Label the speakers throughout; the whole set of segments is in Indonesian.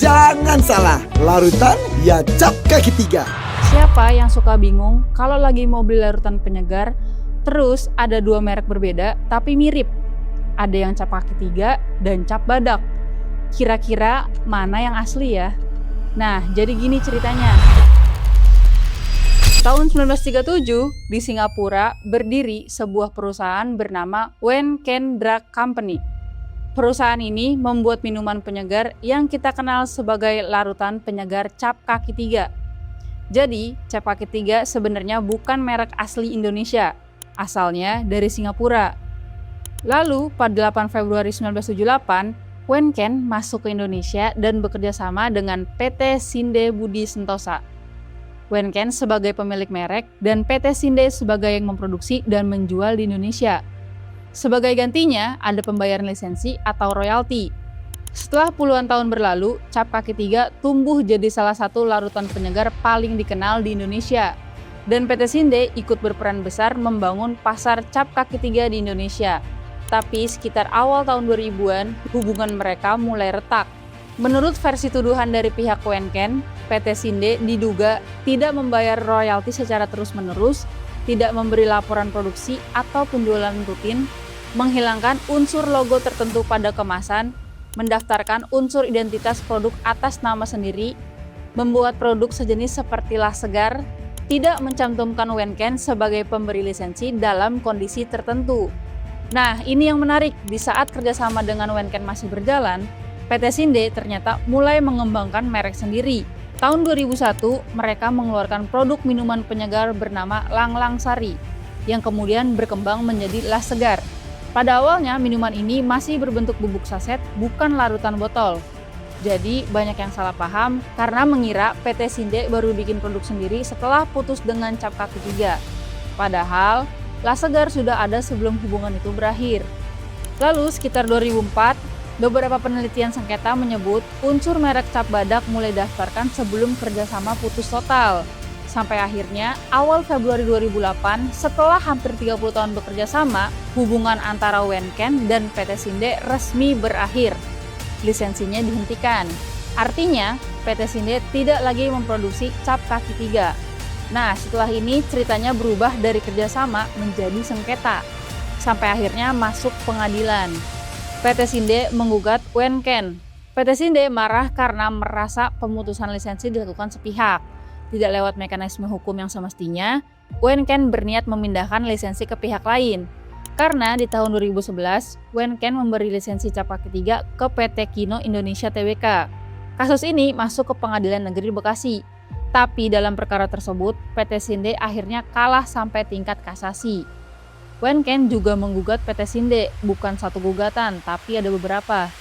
Speaker 1: Jangan salah, larutan ya cap kaki 3.
Speaker 2: Siapa yang suka bingung kalau lagi mau beli larutan penyegar, terus ada dua merek berbeda tapi mirip? Ada yang cap kaki 3 dan cap badak. Kira-kira mana yang asli ya? Nah, jadi gini ceritanya. Tahun 1937, di Singapura berdiri sebuah perusahaan bernama Wen Ken Drug Company. Perusahaan ini membuat minuman penyegar yang kita kenal sebagai larutan penyegar cap kaki 3. Jadi, cap kaki 3 sebenarnya bukan merek asli Indonesia, asalnya dari Singapura. Lalu, pada 8 Februari 1978, Wen Ken masuk ke Indonesia dan bekerja sama dengan PT Sinde Budi Sentosa. Wen Ken sebagai pemilik merek dan PT Sinde sebagai yang memproduksi dan menjual di Indonesia. Sebagai gantinya, ada pembayaran lisensi atau royalti. Setelah puluhan tahun berlalu, cap kaki 3 tumbuh jadi salah satu larutan penyegar paling dikenal di Indonesia. Dan PT Sinde ikut berperan besar membangun pasar cap kaki 3 di Indonesia. Tapi sekitar awal tahun 2000-an, hubungan mereka mulai retak. Menurut versi tuduhan dari pihak Wen Ken, PT Sinde diduga tidak membayar royalti secara terus-menerus, tidak memberi laporan produksi atau penjualan rutin, menghilangkan unsur logo tertentu pada kemasan, mendaftarkan unsur identitas produk atas nama sendiri, membuat produk sejenis seperti las segar, tidak mencantumkan Wen Ken sebagai pemberi lisensi dalam kondisi tertentu. Nah, ini yang menarik, di saat kerjasama dengan Wen Ken masih berjalan, PT Sinde ternyata mulai mengembangkan merek sendiri. Tahun 2001, mereka mengeluarkan produk minuman penyegar bernama Lang Lang Sari, yang kemudian berkembang menjadi las segar. Pada awalnya, minuman ini masih berbentuk bubuk saset, bukan larutan botol. Jadi, banyak yang salah paham karena mengira PT Sinde baru bikin produk sendiri setelah putus dengan cap kaki 3. Padahal, las segar sudah ada sebelum hubungan itu berakhir. Lalu, sekitar 2004, beberapa penelitian sengketa menyebut unsur merek cap badak mulai daftarkan sebelum kerjasama putus total. Sampai akhirnya, awal Februari 2008, setelah hampir 30 tahun bekerja sama, hubungan antara Wen Ken dan PT Sinde resmi berakhir. Lisensinya dihentikan. Artinya, PT Sinde tidak lagi memproduksi cap kaki 3. Nah, setelah ini ceritanya berubah dari kerjasama menjadi sengketa. Sampai akhirnya masuk pengadilan. PT Sinde menggugat Wen Ken. PT Sinde marah karena merasa pemutusan lisensi dilakukan sepihak. Tidak lewat mekanisme hukum yang semestinya, Wen Ken berniat memindahkan lisensi ke pihak lain. Karena di tahun 2011, Wen Ken memberi lisensi cap kaki 3 ke PT Kino Indonesia Tbk. Kasus ini masuk ke Pengadilan Negeri Bekasi. Tapi dalam perkara tersebut, PT Sinde akhirnya kalah sampai tingkat kasasi. Wen Ken juga menggugat PT Sinde, bukan satu gugatan, tapi ada beberapa.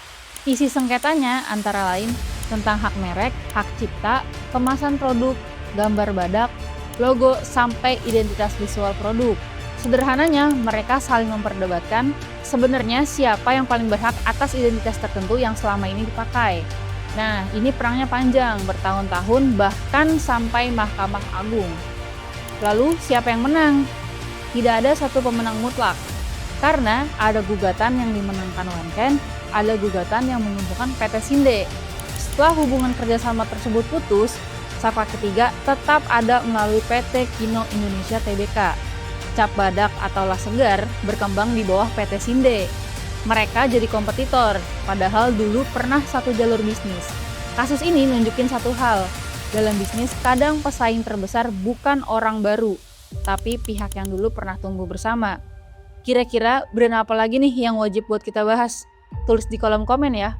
Speaker 2: Isi sengketanya antara lain tentang hak merek, hak cipta, kemasan produk, gambar badak, logo, sampai identitas visual produk. Sederhananya, mereka saling memperdebatkan sebenarnya siapa yang paling berhak atas identitas tertentu yang selama ini dipakai. Nah, ini perangnya panjang, bertahun-tahun, bahkan sampai Mahkamah Agung. Lalu, siapa yang menang? Tidak ada satu pemenang mutlak, karena ada gugatan yang dimenangkan Wen Ken, ada gugatan yang menguntungkan PT Sinde. Setelah hubungan kerjasama tersebut putus, cap kaki 3 tetap ada melalui PT Kino Indonesia Tbk. Cap badak atau las segar berkembang di bawah PT Sinde. Mereka jadi kompetitor, padahal dulu pernah satu jalur bisnis. Kasus ini nunjukin satu hal, dalam bisnis kadang pesaing terbesar bukan orang baru, tapi pihak yang dulu pernah tumbuh bersama. Kira-kira brand apa lagi nih yang wajib buat kita bahas? Tulis di kolom komen ya.